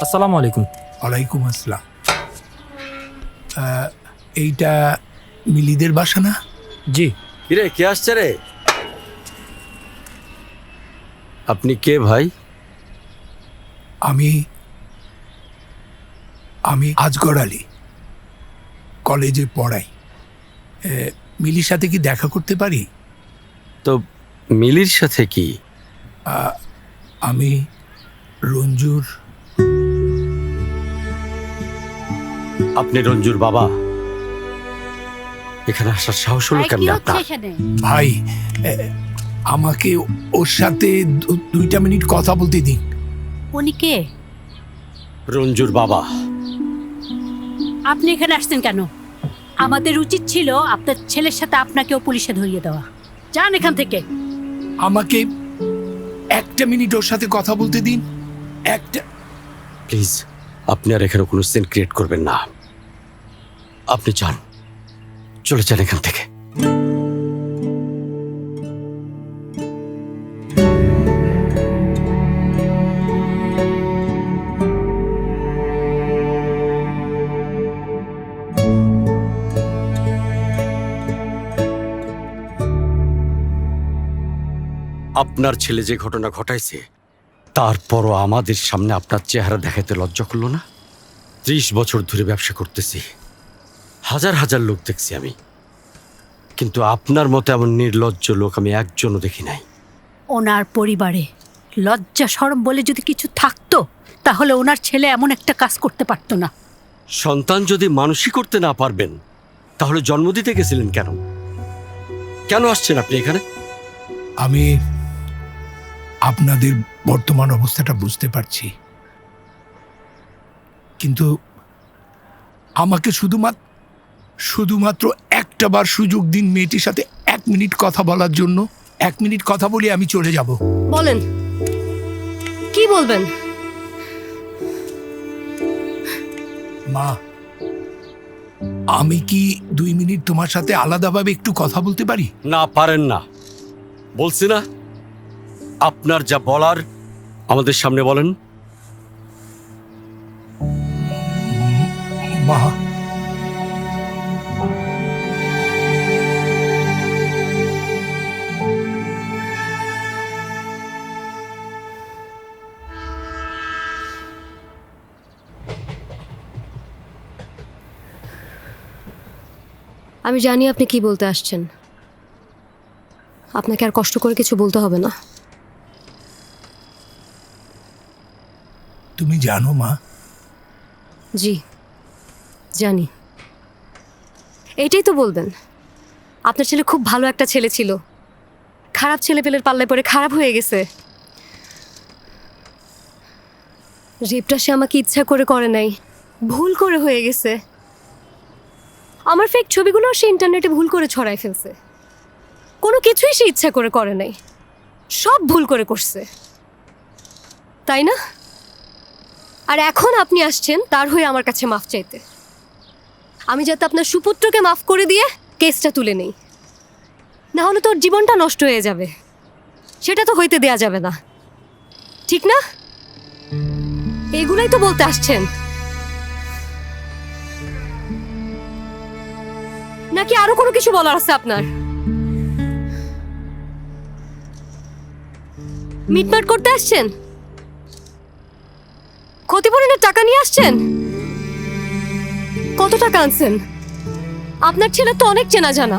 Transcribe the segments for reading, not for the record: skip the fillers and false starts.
আসসালামু আলাইকুম। ওয়ালাইকুম আসসালাম। এইটা মিলিদের বাসা না? জি। কিরে, কে আসছে রে? আপনি কে ভাই? আমি আমি আজগর আলী, কলেজে পড়াই। মিলির সাথে কি দেখা করতে পারি? তো মিলির সাথে কি? আমি রঞ্জুর। আপনি রঞ্জুর বাবা? এখানে আসার সাহস হলো কেমন আপনার? ভাই, আমাকে ওর সাথে 2 মিনিট কথা বলতে দিন। উনি কে? রঞ্জুর বাবা। আপনি এখানে আসছেন কেন? আমাদের উচিত ছিল আপনার ছেলের সাথে আপনাকেও পুলিশে ধরিয়ে দেওয়া। যান এখান থেকে। আমাকে 1 মিনিট ওর সাথে কথা বলতে দিন। প্লিজ, আপনি আর এখানে কোনো সিন ক্রিয়েট করবেন না। আপনি যান, চলে যান এখান থেকে। আপনার ছেলে যে ঘটনা ঘটাইছে, তারপরও আমাদের সামনে আপনার চেহারা দেখাতে লজ্জা করলো না? 30 বছর ধরে ব্যবসা করতেছি, হাজার হাজার লোক দেখছি আমি, কিন্তু আপনার মতো এমন নির্লজ্জ লোক আমি একজনও দেখি নাই। ওনার পরিবারে লজ্জা শরম বলে যদি কিছু থাকতো, তাহলে ওনার ছেলে এমন একটা কাজ করতে পারতো না। সন্তান যদি মানুষই করতে না পারবেন, তাহলে জন্ম দিতে গেছিলেন কেন? কেন আসছেন আপনি এখানে? আমি আপনাদের বর্তমান অবস্থাটা বুঝতে পারছি, কিন্তু আমাকে শুধুমাত্র একটাবার সুযোগ দিন মেয়েটির সাথে 1 মিনিট কথা বলার জন্য। 1 মিনিট কথা বলে আমি চলে যাব। বলেন, কি বলবেন? মা, আমি কি 2 মিনিট তোমার সাথে আলাদাভাবে একটু কথা বলতে পারি? না, পারেন না। বলছি না, আপনার যা বলার আমাদের সামনে বলেন। মা, আমি জানি আপনি কি বলতে আসছেন। আপনাকে আর কষ্ট করে কিছু বলতে হবে না। তুমি জানো মা? জি, জানি। এটাই তো বলবেন? আপনার ছেলে খুব ভালো একটা ছেলে ছিল, খারাপ ছেলে পেলের পাল্লায় পড়ে খারাপ হয়ে গেছে। রেপটা সে আমাকে ইচ্ছা করে করে নাই, ভুল করে হয়ে গেছে। আমার ফেক ছবিগুলো সে ইন্টারনেটে ভুল করে ছড়াই ফেলছে। কোনো কিছুই সে ইচ্ছা করে করে নাই, সব ভুল করে করছে, তাই না? আর এখন আপনি আসছেন তার হয়ে আমার কাছে মাফ চাইতে। আমি যাতে আপনার সুপুত্রকে মাফ করে দিয়ে কেসটা তুলে নেই, না হলে তোর জীবনটা নষ্ট হয়ে যাবে। সেটা তো হইতে দেয়া যাবে না, ঠিক না? এগুলাই তো বলতে আসছেন, নাকি আরো কোনো কিছু বলার আছে আপনার? মিটমাট করতে আসছেন? ক্ষতিপূরণের টাকা নিয়ে আসছেন? কত টাকা আনছেন? আপনার ছেলে তো অনেক চেনা জানা।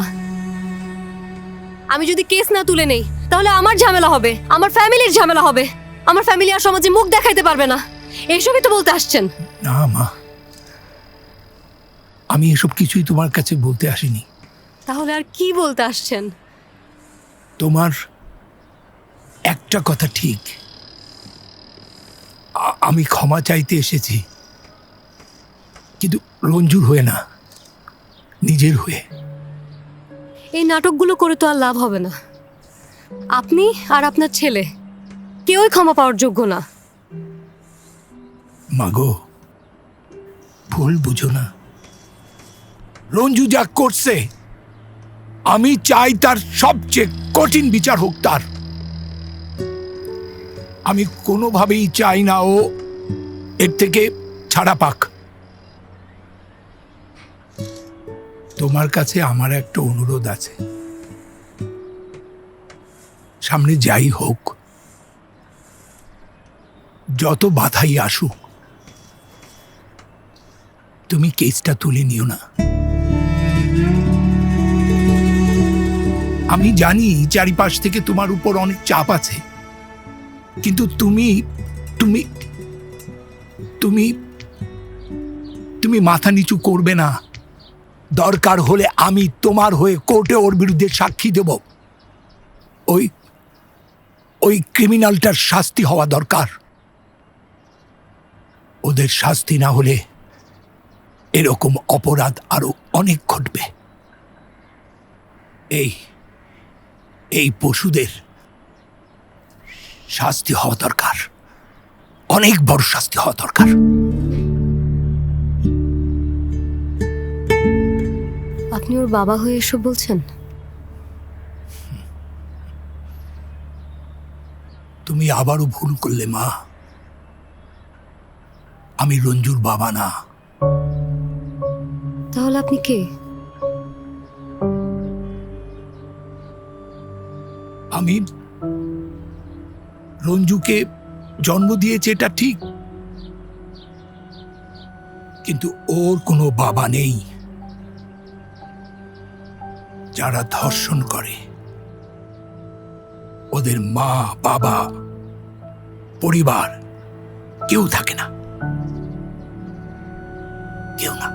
আমি যদি কেস না তুলে নেই, তাহলে আমার ঝামেলা হবে, আমার ফ্যামিলির ঝামেলা হবে, আমার ফ্যামিলি আর সমাজে মুখ দেখাইতে পারবে না। এইসবই তো বলতে আসছেন। না মা, আমি এসব কিছুই তোমার কাছে বলতে আসিনি। তাহলে আর কি বলতে আসছেন? তোমার একটা কথা ঠিক, আমি ক্ষমা চাইতে এসেছি, কিন্তু রঞ্জুর হয়ে না, নিজের হয়ে। এই নাটকগুলো করে তো আর লাভ হবে না। আপনি আর আপনার ছেলে কেউই ক্ষমা পাওয়ার যোগ্য না। মাগো, ভুল বুঝো না। রঞ্জু যা করছে, আমি চাই তার সবচেয়ে কঠিন বিচার হোক তার। আমি কোনোভাবেই চাই না ও এর থেকে ছাড়া পাক। তোমার কাছে আমার একটা অনুরোধ আছে, সামনে যাই হোক, যত বাধাই আসুক, তুমি কেসটা তুলে নিও না। আমি জানি চারিপাশ থেকে তোমার উপর অনেক চাপ আছে, কিন্তু তুমি তুমি তুমি তুমি মাথা নিচু করবে না। দরকার হলে আমি তোমার হয়ে কোর্টে ওর বিরুদ্ধে সাক্ষী দেব। ওই ওই ক্রিমিনালটার শাস্তি হওয়া দরকার। ওদের শাস্তি না হলে এরকম অপরাধ আরো অনেক ঘটবে। এই এই পশুদের শাস্তি হওয়া দরকার, অনেক বড় শাস্তি হওয়া দরকার। আপনি ওর বাবা হয়ে এসব বলছেন? তুমি আবারও ভুল করলে মা। আমি রঞ্জুর বাবা না। তাহলে আপনি কে? আমি রঞ্জুকে জন্ম দিয়েছি, এটা ঠিক, কিন্তু ওর কোনো বাবা নেই। যারা ধর্ষণ করে ওদের মা, বাবা, পরিবার কেউ থাকে না, কেউ না।